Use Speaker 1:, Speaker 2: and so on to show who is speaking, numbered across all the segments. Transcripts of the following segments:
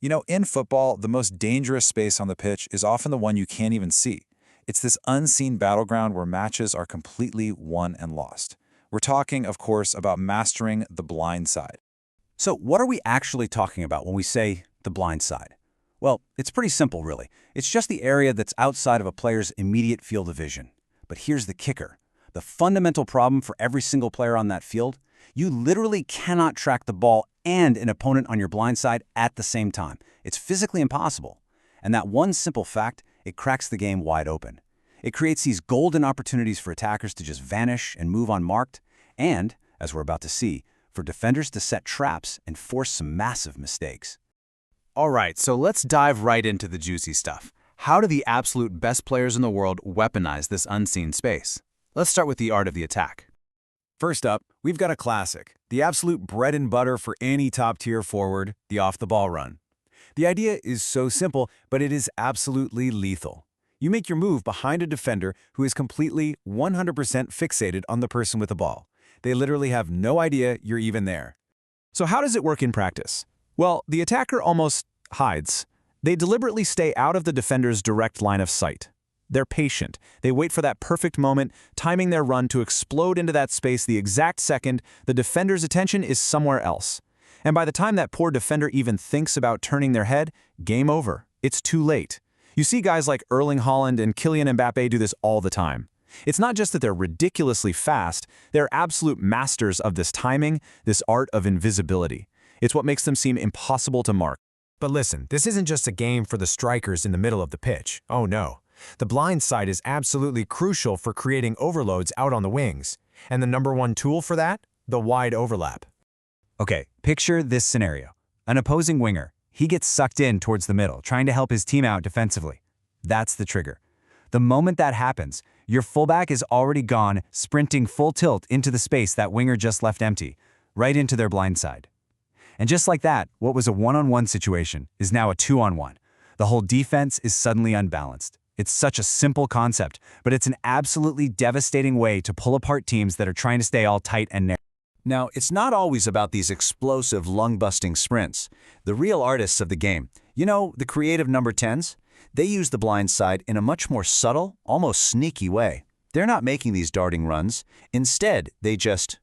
Speaker 1: In football, the most dangerous space on the pitch is often the one you can't even see. It's this unseen battleground where matches are completely won and lost. We're talking, of course, about mastering the blind side.
Speaker 2: So what are we actually talking about when we say the blind side? Well, it's pretty simple, really. It's just the area that's outside of a player's immediate field of vision. But here's the kicker. The fundamental problem for every single player on that field, you literally cannot track the ball and an opponent on your blind side at the same time. It's physically impossible. And that one simple fact, it cracks the game wide open. It creates these golden opportunities for attackers to just vanish and move unmarked, and, as we're about to see, for defenders to set traps and force some massive mistakes.
Speaker 3: All right, so let's dive right into the juicy stuff. How do the absolute best players in the world weaponize this unseen space? Let's start with the art of the attack.
Speaker 4: First up, we've got a classic, the absolute bread and butter for any top-tier forward, the off-the-ball run. The idea is so simple, but it is absolutely lethal. You make your move behind a defender who is completely 100% fixated on the person with the ball. They literally have no idea you're even there.
Speaker 5: So how does it work in practice? Well, the attacker almost hides. They deliberately stay out of the defender's direct line of sight. They're patient. They wait for that perfect moment, timing their run to explode into that space the exact second the defender's attention is somewhere else. And by the time that poor defender even thinks about turning their head, game over. It's too late. You see guys like Erling Haaland and Kylian Mbappé do this all the time. It's not just that they're ridiculously fast, they're absolute masters of this timing, this art of invisibility. It's what makes them seem impossible to mark.
Speaker 6: But listen, this isn't just a game for the strikers in the middle of the pitch. Oh no. The blind side is absolutely crucial for creating overloads out on the wings. And the number one tool for that? The wide overlap.
Speaker 2: Okay, picture this scenario. An opposing winger. He gets sucked in towards the middle, trying to help his team out defensively. That's the trigger. The moment that happens, your fullback is already gone, sprinting full tilt into the space that winger just left empty, right into their blind side. And just like that, what was a one-on-one situation is now a two-on-one. The whole defense is suddenly unbalanced. It's such a simple concept, but it's an absolutely devastating way to pull apart teams that are trying to stay all tight and narrow.
Speaker 1: Now, it's not always about these explosive, lung-busting sprints. The real artists of the game, the creative number 10s, they use the blind side in a much more subtle, almost sneaky way. They're not making these darting runs. Instead, they just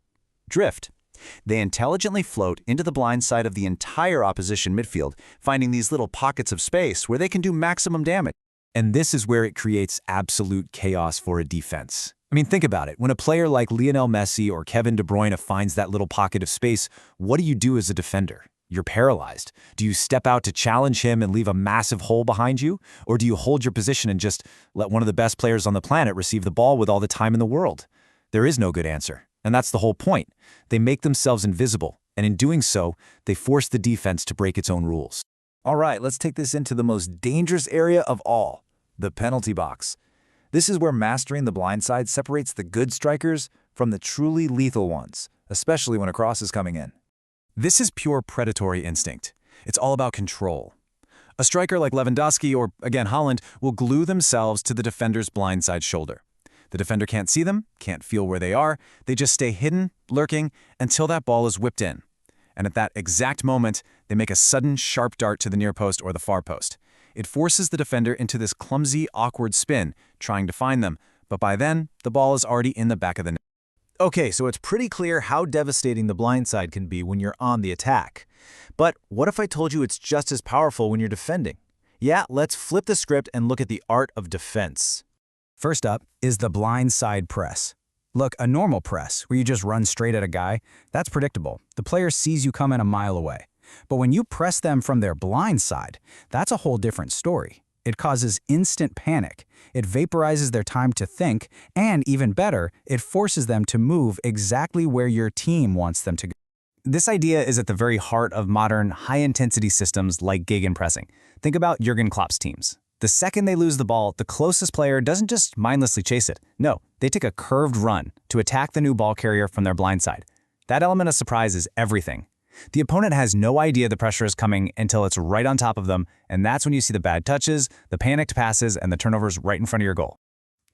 Speaker 1: drift. They intelligently float into the blind side of the entire opposition midfield, finding these little pockets of space where they can do maximum damage.
Speaker 4: And this is where it creates absolute chaos for a defense. I mean, think about it. When a player like Lionel Messi or Kevin De Bruyne finds that little pocket of space, what do you do as a defender? You're paralyzed. Do you step out to challenge him and leave a massive hole behind you? Or do you hold your position and just let one of the best players on the planet receive the ball with all the time in the world? There is no good answer. And that's the whole point. They make themselves invisible, and in doing so, they force the defense to break its own rules.
Speaker 1: All right, let's take this into the most dangerous area of all, the penalty box. This is where mastering the blind side separates the good strikers from the truly lethal ones, especially when a cross is coming in.
Speaker 5: This is pure predatory instinct. It's all about control. A striker like Lewandowski or, again, Haaland will glue themselves to the defender's blindside shoulder. The defender can't see them, can't feel where they are. They just stay hidden, lurking, until that ball is whipped in. And at that exact moment, they make a sudden, sharp dart to the near post or the far post. It forces the defender into this clumsy, awkward spin, trying to find them, but by then, the ball is already in the back of the net.
Speaker 3: Okay, so it's pretty clear how devastating the blind side can be when you're on the attack. But what if I told you it's just as powerful when you're defending? Yeah, let's flip the script and look at the art of defense.
Speaker 2: First up is the blind side press. Look, a normal press, where you just run straight at a guy, that's predictable. The player sees you coming a mile away. But when you press them from their blind side, that's a whole different story. It causes instant panic. It vaporizes their time to think, and even better, it forces them to move exactly where your team wants them to go. This idea is at the very heart of modern, high-intensity systems like gegenpressing. Think about Jurgen Klopp's teams. The second they lose the ball, the closest player doesn't just mindlessly chase it. No, they take a curved run to attack the new ball carrier from their blind side. That element of surprise is everything. The opponent has no idea the pressure is coming until it's right on top of them, and that's when you see the bad touches, the panicked passes, and the turnovers right in front of your goal.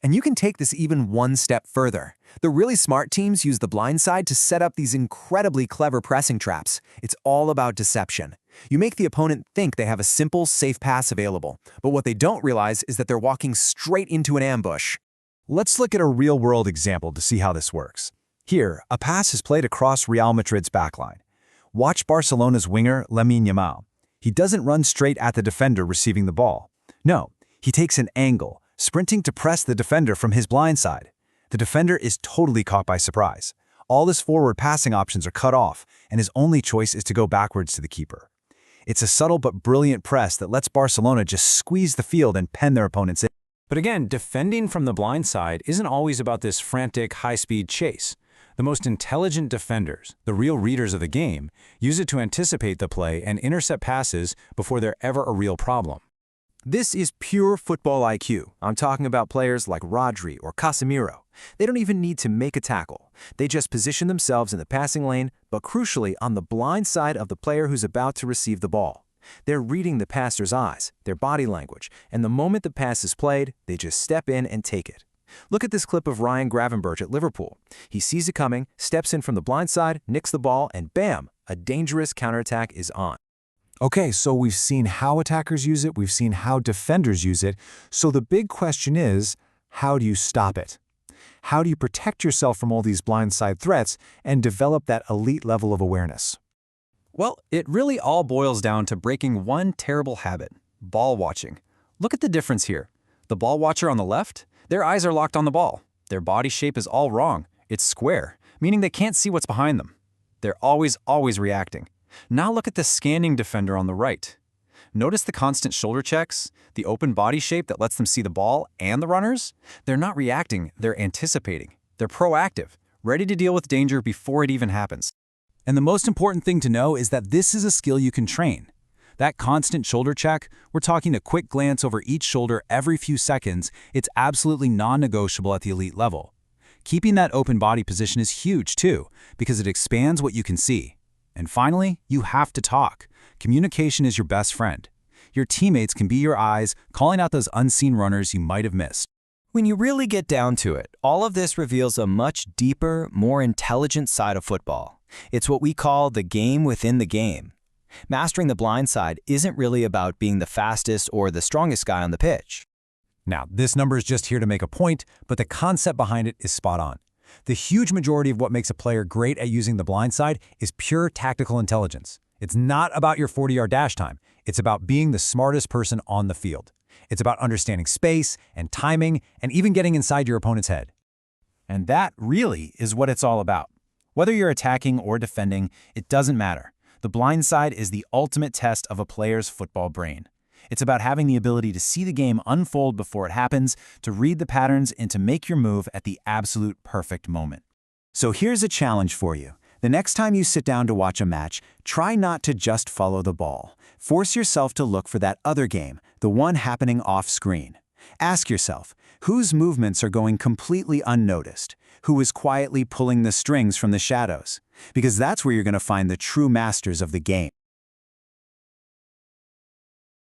Speaker 7: And you can take this even one step further. The really smart teams use the blind side to set up these incredibly clever pressing traps. It's all about deception. You make the opponent think they have a simple, safe pass available, but what they don't realize is that they're walking straight into an ambush.
Speaker 5: Let's look at a real-world example to see how this works. Here, a pass is played across Real Madrid's backline. Watch Barcelona's winger, Lamine Yamal. He doesn't run straight at the defender receiving the ball. No, he takes an angle, sprinting to press the defender from his blind side. The defender is totally caught by surprise. All his forward passing options are cut off, and his only choice is to go backwards to the keeper. It's a subtle but brilliant press that lets Barcelona just squeeze the field and pen their opponents in.
Speaker 2: But again, defending from the blind side isn't always about this frantic, high-speed chase. The most intelligent defenders, the real readers of the game, use it to anticipate the play and intercept passes before they're ever a real problem.
Speaker 3: This is pure football IQ. I'm talking about players like Rodri or Casemiro. They don't even need to make a tackle. They just position themselves in the passing lane, but crucially on the blind side of the player who's about to receive the ball. They're reading the passer's eyes, their body language, and the moment the pass is played, they just step in and take it. Look at this clip of Ryan Gravenberch at Liverpool. He sees it coming, steps in from the blind side, nicks the ball, and bam, a dangerous counterattack is on.
Speaker 5: Okay, so we've seen how attackers use it, we've seen how defenders use it. So the big question is, how do you stop it? How do you protect yourself from all these blindside threats and develop that elite level of awareness?
Speaker 8: Well, it really all boils down to breaking one terrible habit: ball watching. Look at the difference here. The ball watcher on the left, their eyes are locked on the ball. Their body shape is all wrong. It's square, meaning they can't see what's behind them. They're always reacting. Now look at the scanning defender on the right. Notice the constant shoulder checks, the open body shape that lets them see the ball and the runners? They're not reacting, they're anticipating. They're proactive, ready to deal with danger before it even happens.
Speaker 2: And the most important thing to know is that this is a skill you can train. That constant shoulder check, we're talking a quick glance over each shoulder every few seconds, it's absolutely non-negotiable at the elite level. Keeping that open body position is huge too, because it expands what you can see. And finally, you have to talk. Communication is your best friend. Your teammates can be your eyes, calling out those unseen runners you might have missed.
Speaker 9: When you really get down to it, all of this reveals a much deeper, more intelligent side of football. It's what we call the game within the game. Mastering the blind side isn't really about being the fastest or the strongest guy on the pitch.
Speaker 5: Now, this number is just here to make a point, but the concept behind it is spot on. The huge majority of what makes a player great at using the blind side is pure tactical intelligence. It's not about your 40-yard dash time. It's about being the smartest person on the field. It's about understanding space and timing and even getting inside your opponent's head.
Speaker 3: And that really is what it's all about. Whether you're attacking or defending, it doesn't matter. The blind side is the ultimate test of a player's football brain. It's about having the ability to see the game unfold before it happens, to read the patterns, and to make your move at the absolute perfect moment.
Speaker 1: So here's a challenge for you. The next time you sit down to watch a match, try not to just follow the ball. Force yourself to look for that other game, the one happening off-screen. Ask yourself, whose movements are going completely unnoticed? Who is quietly pulling the strings from the shadows? Because that's where you're going to find the true masters of the game.